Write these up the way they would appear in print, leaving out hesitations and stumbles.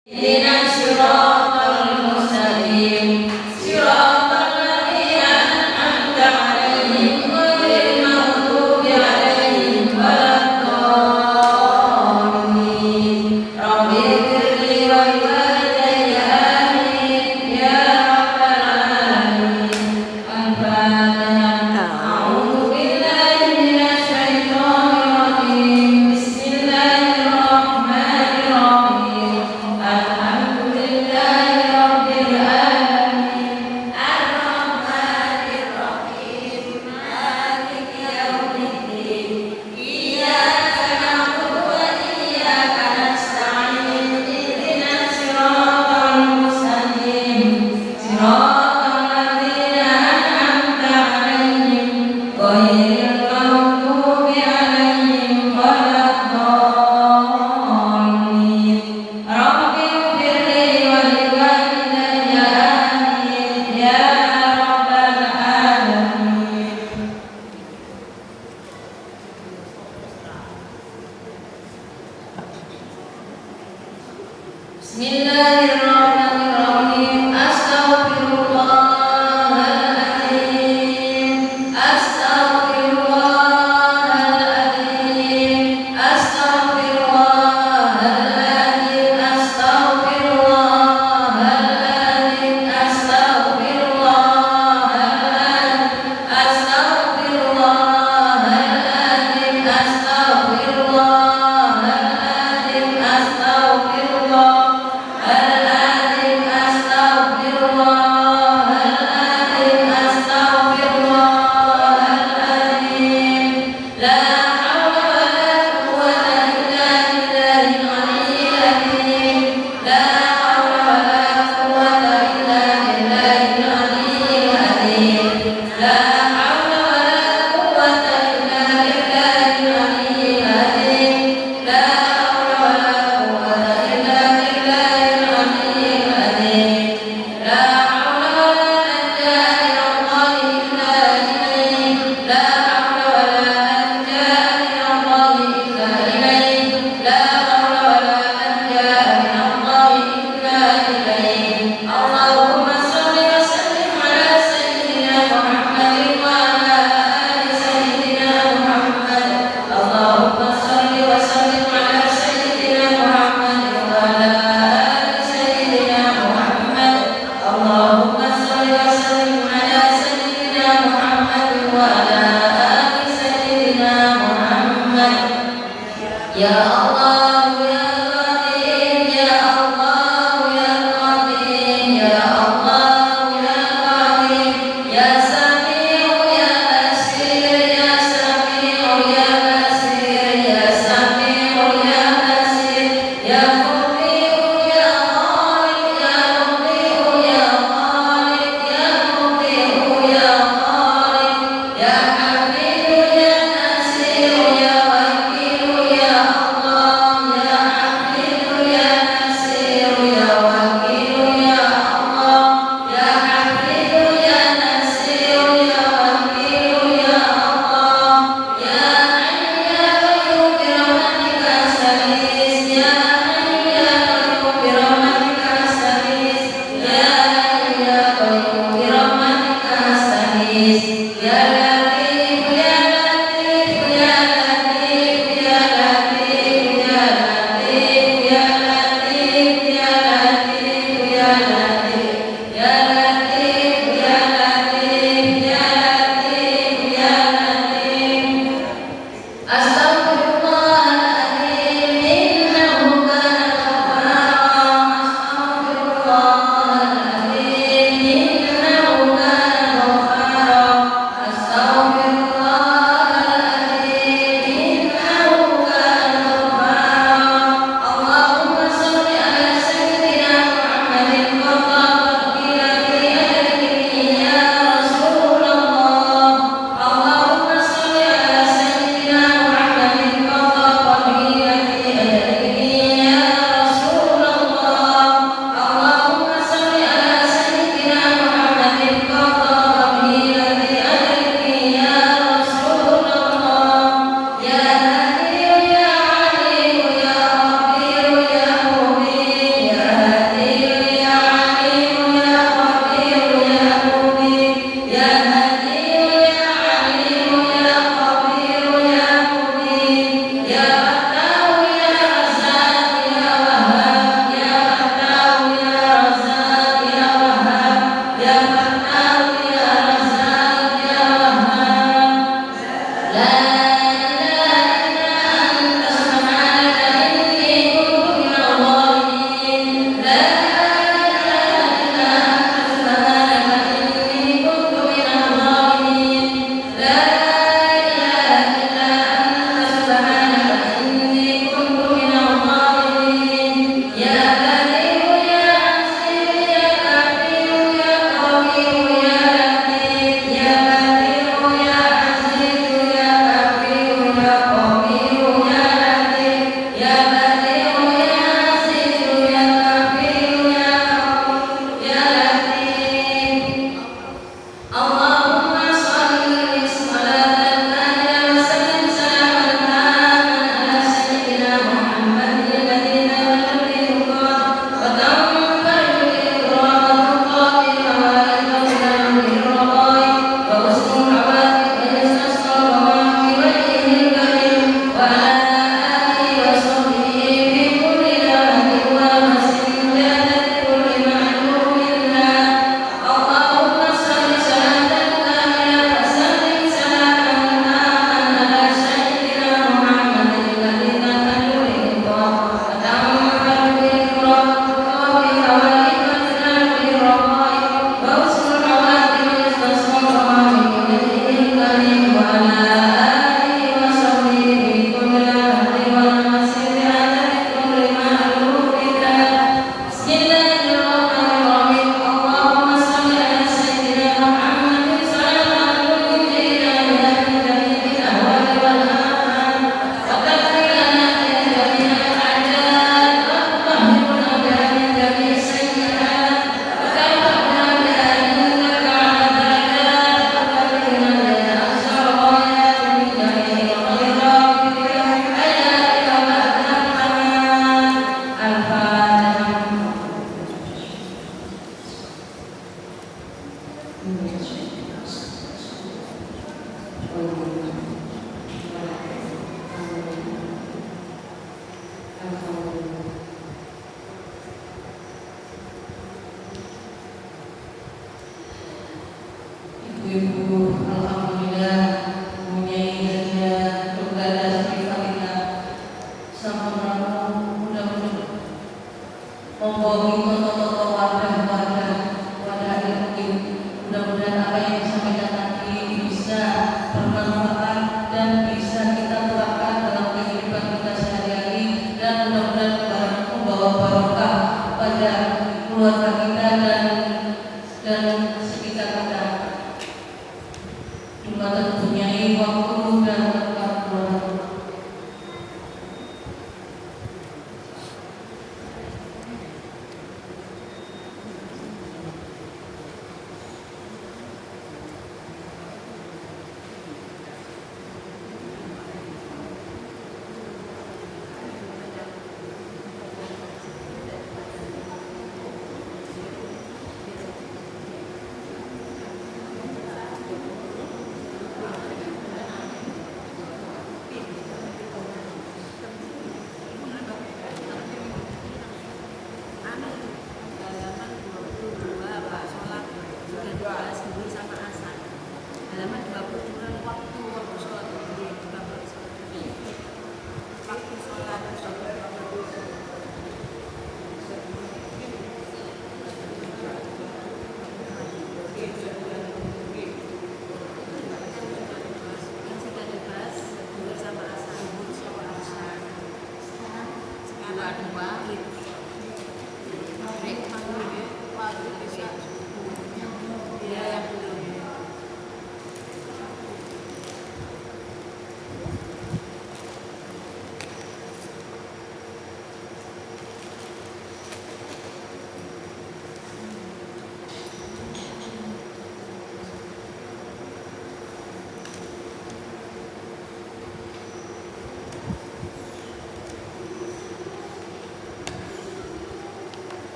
Astaghfirullah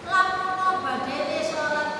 Lamun badene salat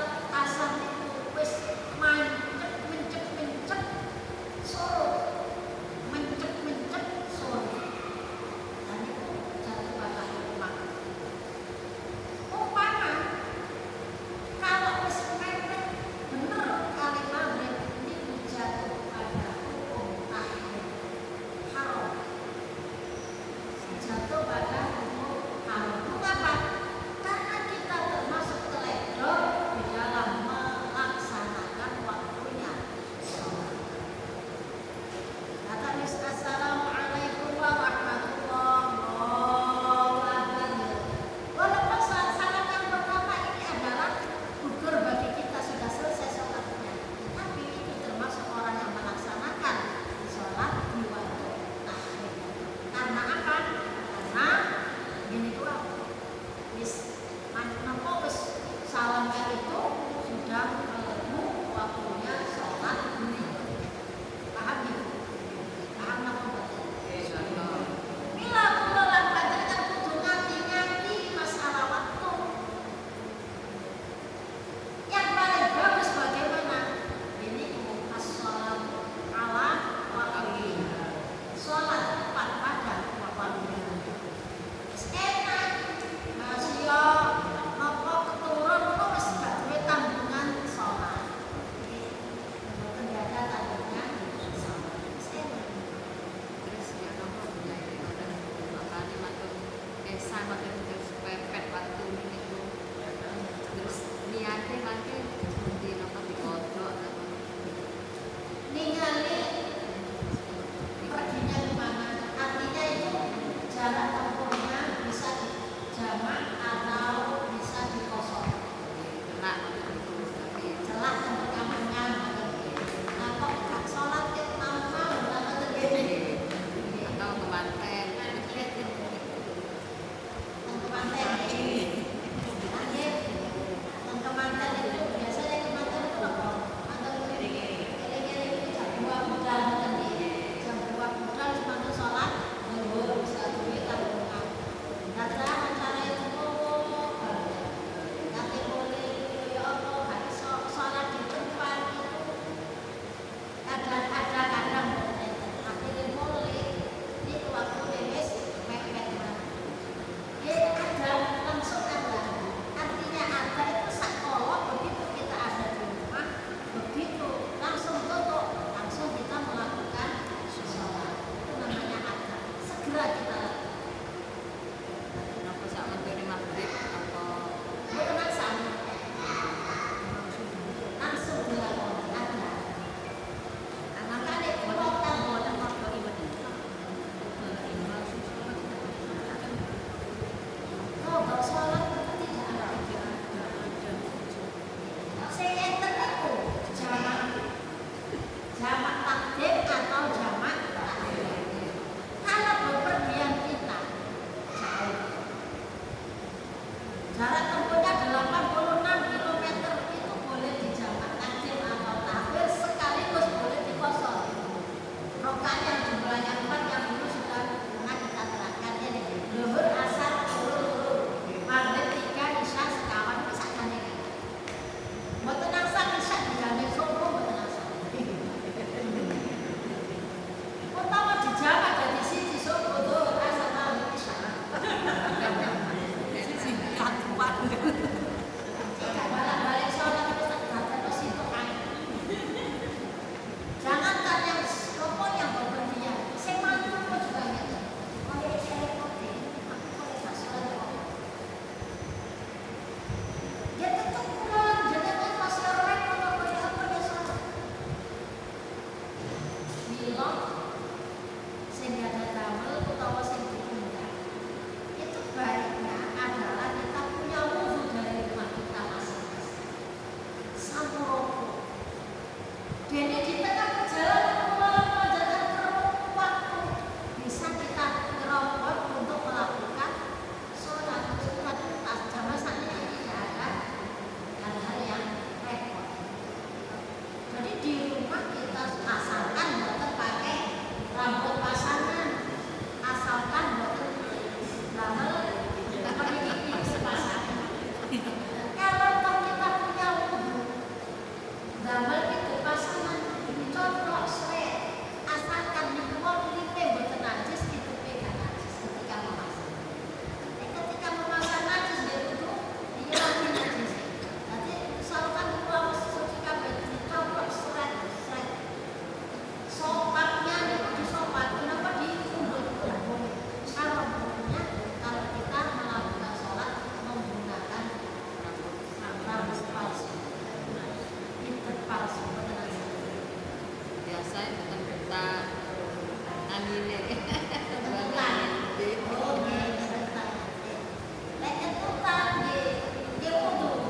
sama terus pepet waktu itu terus niatnya makin seperti apa dikodok atau ningali perginya kemana, artinya itu jarak tempuhnya bisa dijamak atau bisa dikosong. kena itu tapi Celah tempat kamarnya, nah kok gak sholat malam-malam lama tergini. atau kemanten Kemanten ini, kemanten itu biasanya kemanten itu apa? Atau kering-kering itu jam 2 budal tadi, jam 2 budal semangat sholat, zuhur bisa duit tabungan. Data acara itu nanti boleh ya Allah gak iso sholat di tempat itu kadang-kadang akhirnya boleh itu waktu bebas mepet ya ada langsung ada, artinya ada itu sekolah begitu kita ada di rumah begitu langsung tutup langsung kita melakukan sholat itu namanya ada segera kita lakukan. kenapa sama dari maghrib atau Bukan sama langsung dilakukan ada. Makanya kita boleh waktu ibadah. Kalau sholat itu tidak ada. Saya itu jamak takdim atau jamak takdim. Kalau bepergian kita jauh, jarak tempuhnya 86 km itu boleh dijamak takdim atau takhir sekaligus boleh dikosong. Rokaat yang jumlahnya 4 yang dulu sudah pernah kita terangkan ini. Zuhur, asar, maghrib 3, isya sekawan bisa gandengan. Mboten asar bisa digandeng subuh mboten asar. Utawa dijamak dadi siji subuh zuhur, asar, maghrib, isya. Jika balik-balik sholat itu terus itu jangankan yang rokok yang berpergian, saya mampu pun juga gitu. Kalau saya kopi, aku boleh tak sholat rokok. Dia tetap pulang, jangan masih orang kalau boleh apa dia sholat. Bilang, sehingga ada damel utawa sing diundang. Itu baiknya adalah kita punya wudhu dari rumah kita masing-masing. Sampai rokok. Jadi di tengah perjalanan waktu bisa kita ngerokok untuk melakukan sholat sunat jamaah saat ini tidak ada hal-hal yang repot. Jadi di rumah kita asalkan bukan pakai rambut pasangan, asalkan bukan rambut ini sepasangan. Kalau kita punya wudhu, damel itu pasangan contoh seret asalkan dikepol lipe boten najis itu pegang najis ketika memasak. Ketika memasak najis dia itu dihilangin najis. Nanti misalkan dibuang suci kabeh dicoplok seret sopaknya di sopak kenapa diundut kalau bolehnya kalau kita melakukan sholat menggunakan rambut palsu. Palsu biasa bukan kita anginnya kebetulan sebentar leket utang dia kudu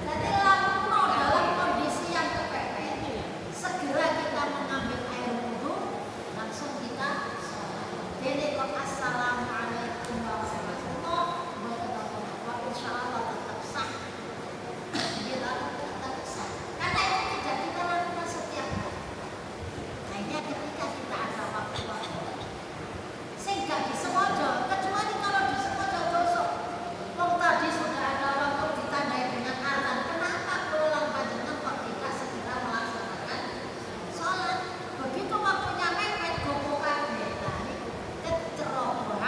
jadi lakukan dalam kondisi yang kepepet segera kita mengambil air wudhu langsung kita sholat. Jadi kok assalamualaikum warahmatullahi wabarakatuh insyaallah tetap sah. Karena itu tidak kita lakukan setiap hari. Hanya ketika kita ada waktu-waktu sehingga disengaja, kecuali kalau disengaja besok. Wong tadi sudah ada waktu ditandai dengan azan. Kenapa pulang panjenengan kok tidak segera melaksanakan sholat? Begitu waktunya mepet gopo kabeh. Nah, ini kecerobohan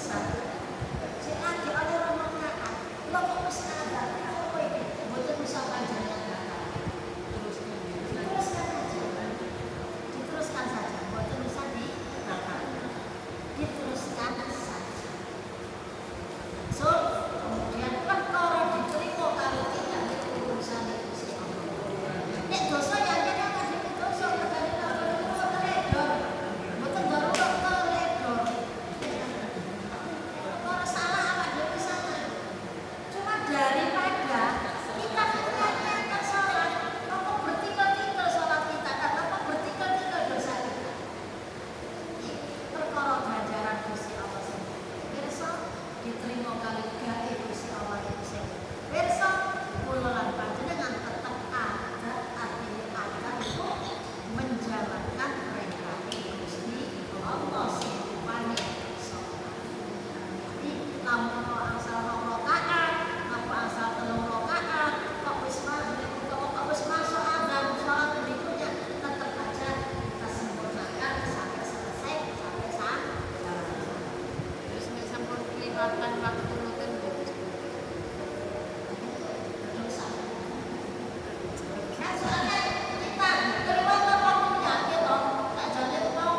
dosa. Si lagi oleh orang makan, lo kok mesti ada? Apa ini? Mboten bisa panjenengan bakal. Diteruskan aja. Diteruskan saja. Mboten bisa dibakar. Diteruskan saja. So, kemudian perkara diterima kalau tidak itu urusan Gusti Allah. Nek dosa yang ada kan itu dosa regane kalau teledor. Mboten darurat teledor. Perkara salah awak dhewe salah. Cuma daripada kita menyanyiakan sholat, apa bertikel-tikel sholat kita dan apa bertikel-tikel dosa kita. Perkara ganjaran Gusti Allah sendiri. Pirsa diterima kali gawe Gusti Allah itu sendiri. Pirsa kula lan panjenengan tetap ada artinya ada itu menjalankan perintah Gusti Allah sendiri. Jadi lamun asal rakaat, apa asal telung rakaat, kok wis masuk adzan salat berikutnya tetap aja kita sempurnakan sampai selesai sampai Terus nek sampun kelihatan waktu noten boten. Kan soalnya kita kelewatan waktunya gitu, tak jadi mau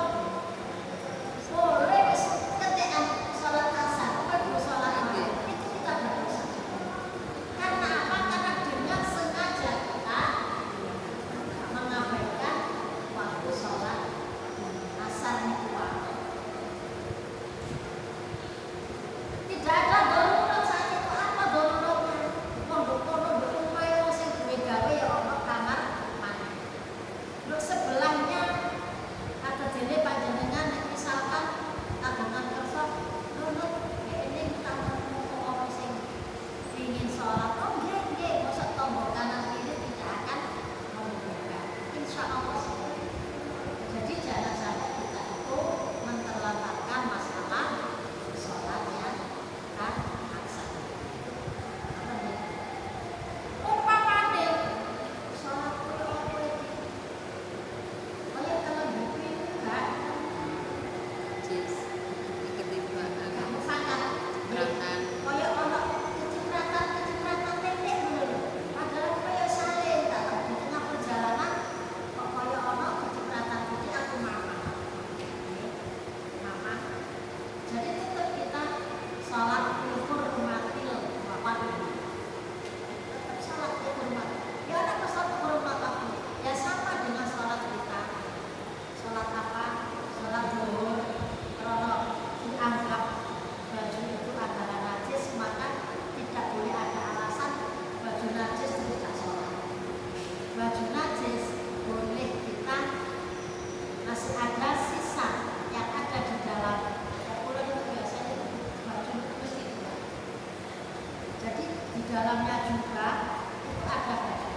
boleh wis ketekan sholat asar, apa dulu sholat maghrib itu kita berdosa. Karena apa? Karena dengan sengaja kita mengabaikan waktu sholat asar itu. Tidak ada darurat saat itu, apa daruratnya? Pondok-pondok umumnya sing duwe gawe ya ono kamar mandi. Terus sebelahnya kata dene panjenengan nek misalkan kagungan kersa nunut ini kamar ono sing ingin sholat. Oh nggih, mosok tombol kanan kiri tidak akan membuka. Insyaallah sih. Jadi jangan sampai kita itu menterlantarkan masalah sholat yang kan aksara. Umpamane sholat kowe kaya kalau buku enggak Jis. Ketimbang kamu sangat Cipratan. kaya ono kecipratan titik dulu. Padahal kaya saleh tak di tengah perjalanan kok kaya ono kecipratan titik aku mama. Mama. Jadi tetap kita sholat luhur rumatil bapak ibu. Tetap sholat luhur rumatil. Ya ada sholat luhur rumatil. Ya sama dengan sholat kita. Sholat apa? Sholat zuhur. Kalau dianggap baju itu adalah najis, maka tidak boleh ada alasan baju najis tidak sholat. Baju najis boleh kita masih ada sisa yang ada di dalam. Kalau itu biasanya baju mesti dua. Jadi di dalamnya juga itu ada baju.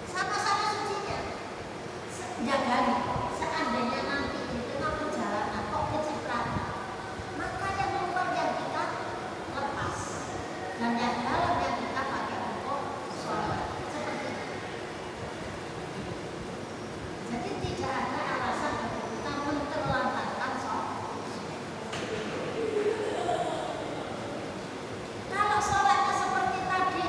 Sama-sama sucinya. Jagani. Seandainya nanti di tengah perjalanan kok kecipratan, maka yang luar yang kita lepas dan yang dalam yang kita pakai untuk sholat. Seperti itu. Jadi tidak ada alasan bagi kita menterlantarkan sholat. Kalau sholatnya seperti tadi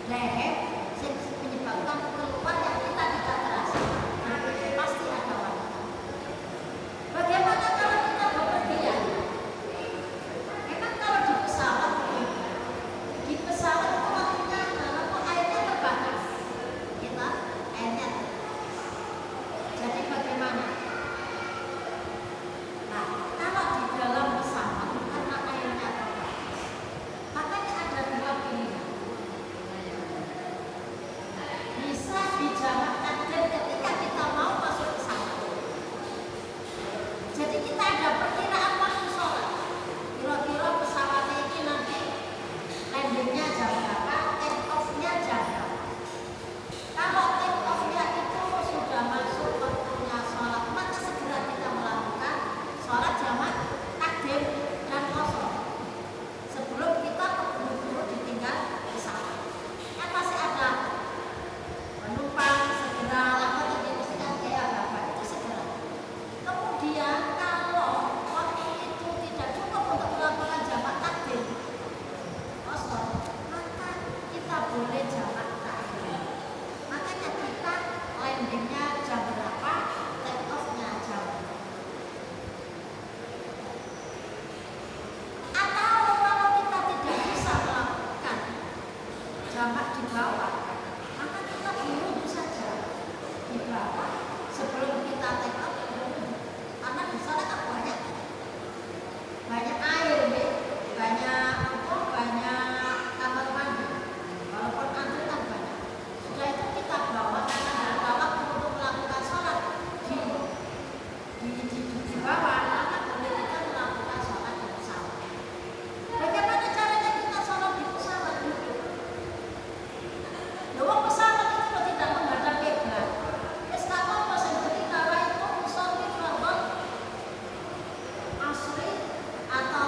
leher yang menyebabkan keluar yang kita tidak terasa. Nah, itu pasti ada wanita. Bagaimana kalau kita bepergian? Memang kalau di pesawat itu waktunya kalau airnya terbatas, kita airnya. Jadi bagaimana? Nah, kalau di dalam pesawat karena airnya terbatas, makanya ada dua pilihan. Bisa dijamak takdir ketika kita mau masuk pesawat. Jadi kita ada perkiraan waktu sholat. Kira-kira pesawatnya ini nanti landingnya jam berapa, take off-nya jam berapa. Kalau take off-nya itu sudah masuk waktunya sholat, maka segera kita melakukan sholat jamak takdim dan qashar sebelum kita buru-buru ditinggal pesawat. Kan masih ada penumpang segera lakukan dipastikan kayak apa itu segera. Kemudian kalau waktu itu tidak cukup untuk melakukan jamak takdim qashar, maka kita boleh jamak takdim. Makanya kita landingnya jam berapa, take off-nya jam berapa. Atau kalau kita tidak bisa melakukan jamak di bawah, maka kita dulu saja di bawah sebelum kita take off. Karena di sana kan banyak air, banyak kamar mandi. Walaupun antri kan banyak. Sudah itu kita bawa karena ada waktu untuk melakukan sholat di bawah, maka boleh kita melakukan sholat di pesawat. Bagaimana caranya kita sholat di pesawat dulu? Lewat pesawat itu tidak menghadap kiblat. Istiqamah pasang ketika itu musolli fardhu asri atau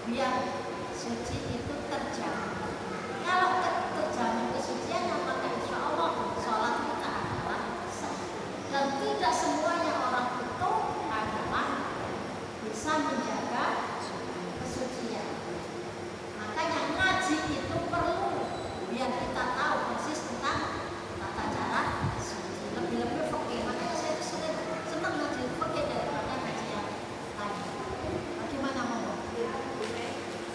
biar suci itu terjamin. Kalau terjamin kesuciannya, maka insya Allah sholat kita adalah sah. Dan tidak semuanya orang itu adalah bisa menjaga kesucian. Makanya ngaji itu perlu biar kita tahu persis tentang tata cara suci. Lebih-lebih fikih. Makanya saya itu senang ngaji fikih daripada ngaji yang lain. Bagaimana mau?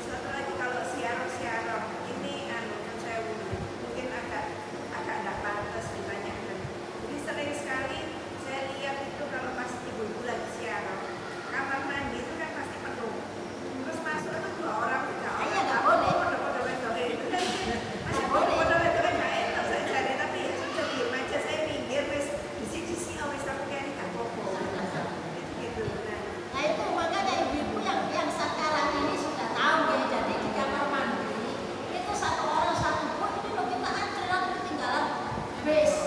Satu lagi kalau siaran ini kan saya mungkin agak tidak pantas ditanyakan. Jadi sering sekali saya lihat itu kalau pas ibu-ibu lagi siaran, kamar mandi itu kan pasti penuh. Terus masuk itu 2 orang 3 orang. Iya, nggak boleh. Itu kan masih bodoh-bodoh itu kan nggak enak saya cari, tapi ya sudah diem aja, saya minggir wes disi-disi wes aku kayak tak popo. Gitu. Nah itu makanya ibu-ibu yang sekarang ini sudah tahu ya, jadi di kamar mandi itu 1 orang 1 bu, ini loh kita antri lalu ketinggalan base.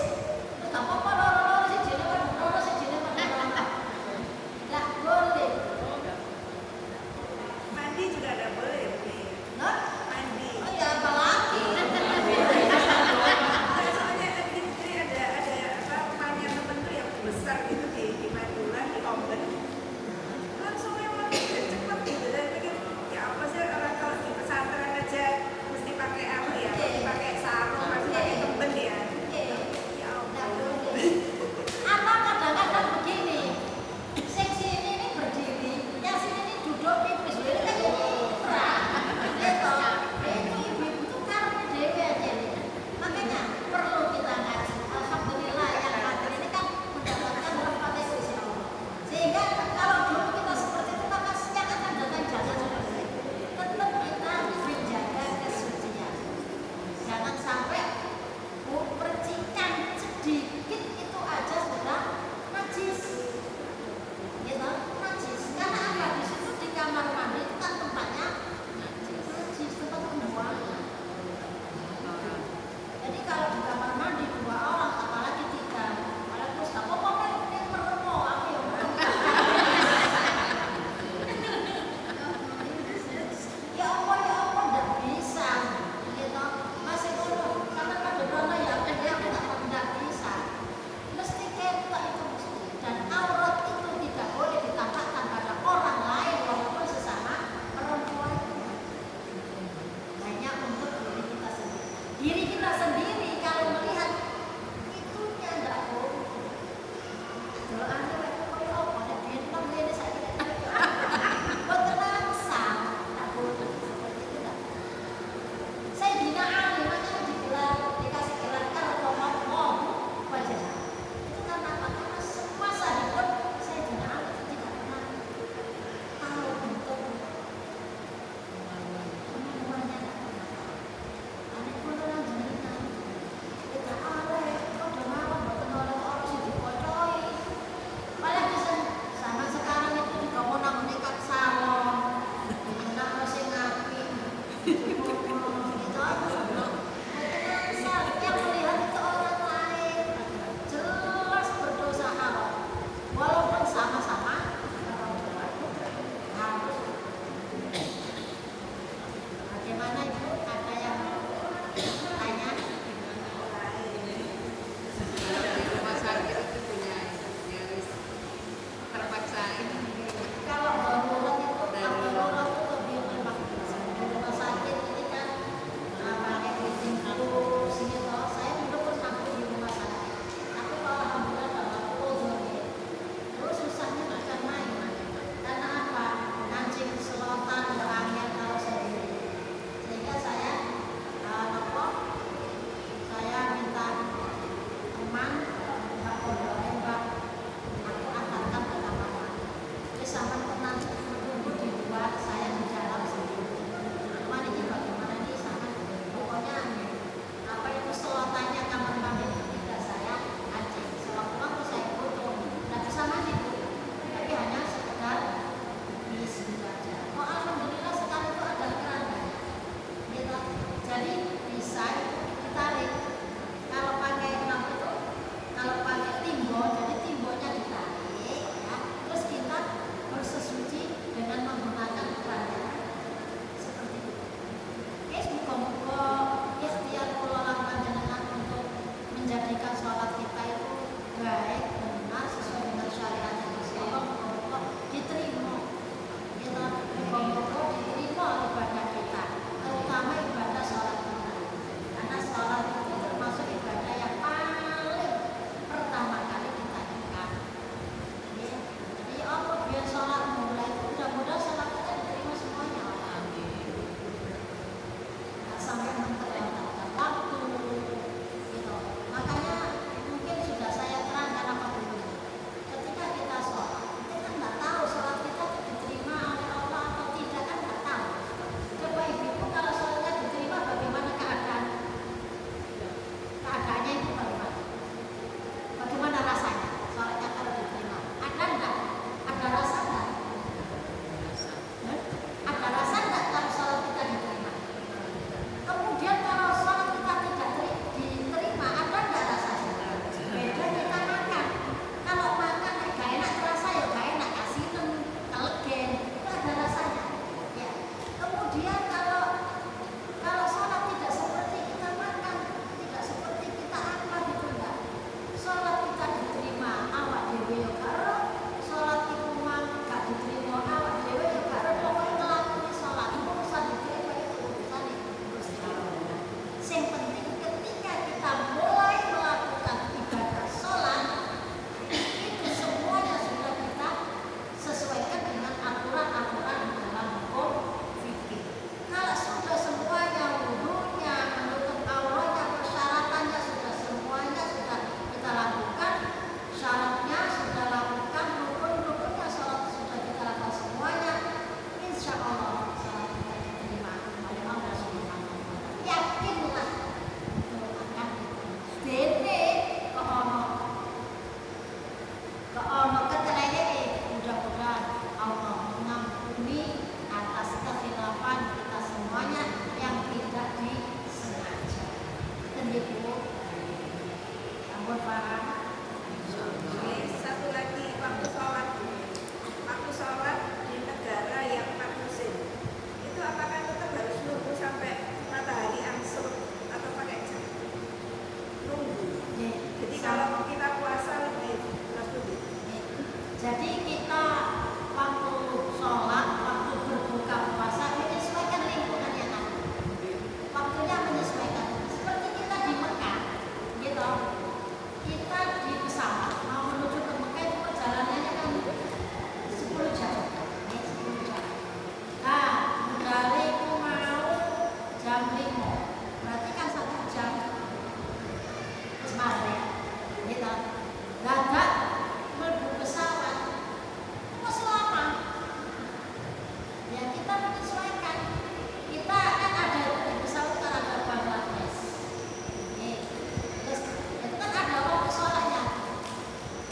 Terus tak apa-apa loro-loro si jene nggak boleh. Mandi juga ada boleh ya, Bu? Nah, Mandi. oh ya apalagi. Soalnya tadi ada apa rumahnya temen tuh yang besar gitu di Madura, di Ombak. Langsung memang cepet gitu. Dan pikir ya apa sih orang kalau di pesantren aja mesti pakai apa ya? Mesti pakai sarung, mesti pakai temben ya. Ya Nggak Allah. boleh. Atau kadang-kadang begini, sing sini ini berdiri, yang sini ini duduk pipis. Ini kan ini berat. kita menyesuaikan. Kita kan ada itu di pesawat kan ada Bangladesh. Terus itu kan ada orang pesawatnya.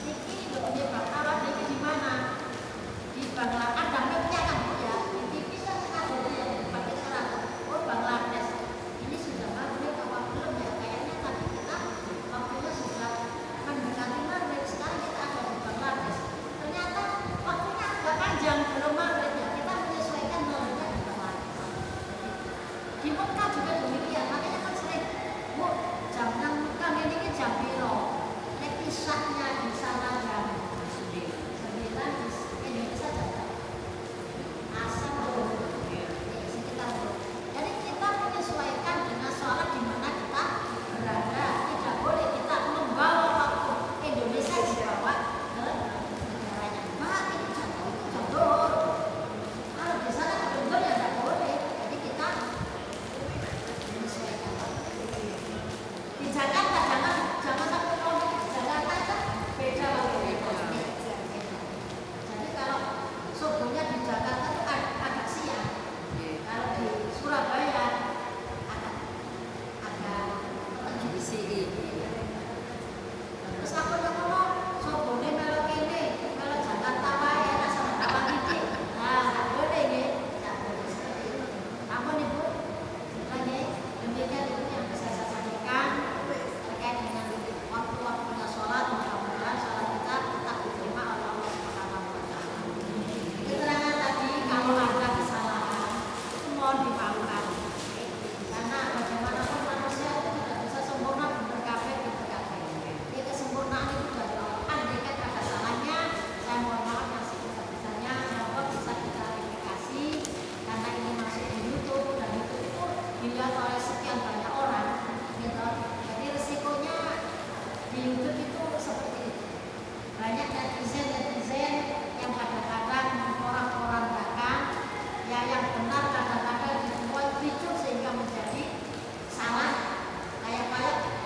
Niki dia bakalan niki di mana? Di Bangladesh. Ada mapnya kan ya. Di TV kan ada dia pakai surat. Oh Bangladesh. Ini sudah maghrib apa belum ya? Kayaknya tadi kita waktunya sudah mendekati maghrib. Sekarang kita ada di Bangladesh. Ternyata waktunya agak panjang belum maghrib ya. Kita menyesuaikan maghribnya di Bangladesh. Di Mekah juga demikian. Makanya kan sering, bu jam 6 Mekah ini jam piro. Nek isaknya di sana jam 9 di Indonesia jam asal belum. Sekitar itu. Jadi kita menyesuaikan dengan sholat di mana kita berada. Tidak boleh kita membawa waktu Indonesia dibawa ke negaranya. Mbak ini jam Johor. Kalau di sana Johor ya tidak boleh. Jadi kita menyesuaikan. Di Jakarta jangan sampai kalau di Jakarta aja beda waktu. Jadi kalau subuhnya di Jakarta itu agak siang. Kalau di Surabaya agak Di sini. terus aku ngomong subuhnya melo kene, melo Jakarta wae rasa apa iki. Nah, enggak boleh nggih. Enggak boleh seperti itu. Ampun Ibu. Lagi demikian itu yang bisa saya sampaikan terkait dengan waktu-waktunya sholat. Mudah-mudahan sholat kita tetap diterima oleh Allah Subhanahu wa taala. Keterangan tadi kalau ada kesalahan itu mohon dimaafkan. Karena bagaimanapun manusia itu tidak bisa sempurna benar kabeh gitu kabeh. Jadi kesempurnaan itu dari Allah. Andai kan ada salahnya, saya mohon maaf yang sebesar-besarnya. Semoga bisa kita verifikasi karena ini masuk di YouTube dan YouTube itu dilihat oleh sekian banyak orang, gitu. Jadi resikonya di YouTube itu seperti itu. Banyak netizen yang kadang-kadang orang-orangkan ya yang benar kadang-kadang dibuat lucu sehingga menjadi salah. Kayak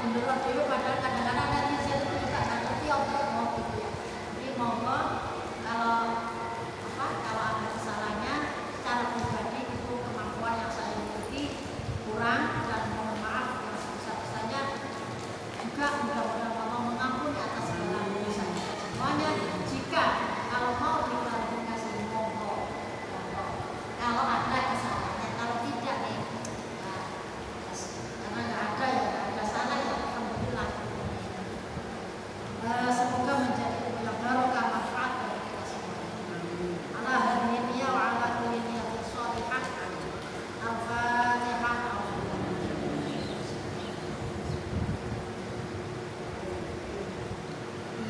menurut dulu padahal kadang-kadang netizen itu juga nggak ngerti apa mau gitu ya. Jadi monggo kalau ada kesalahannya secara pribadi itu kemampuan yang saya miliki kurang dan mohon maaf yang sebesar-besarnya. Juga mudah-mudahan Allah mengampuni atas segala dosa kita semuanya. Jika kalau mau diklarifikasi monggo. Kalau ada kesalahannya, kalau tidak nih, karena nggak ada ya, nggak ada salah ya, alhamdulillah. Semoga menjadi ilmu yang barokah manfaat bagi kita semua. Ala hadiniya wa ala kulli niyatin shalihah. Al-Fatihah.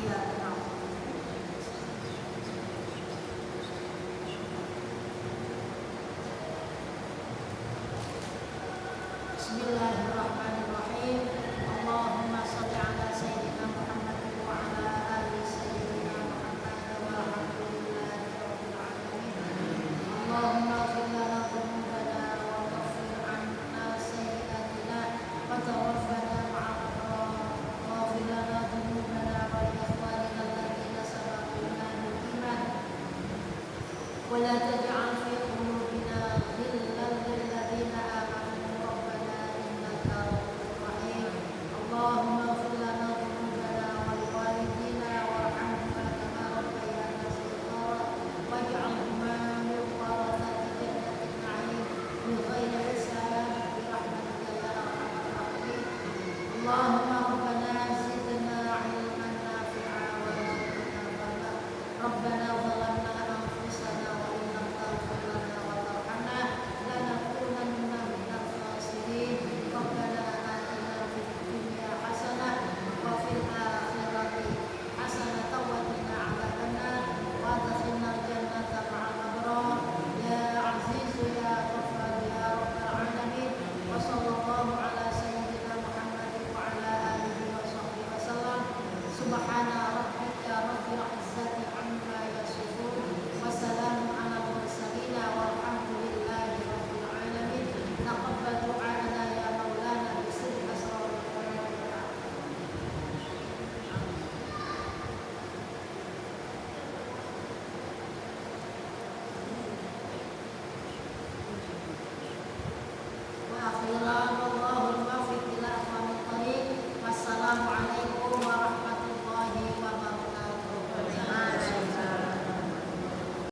Iya, benar. Bismillahirrahmanirrahim.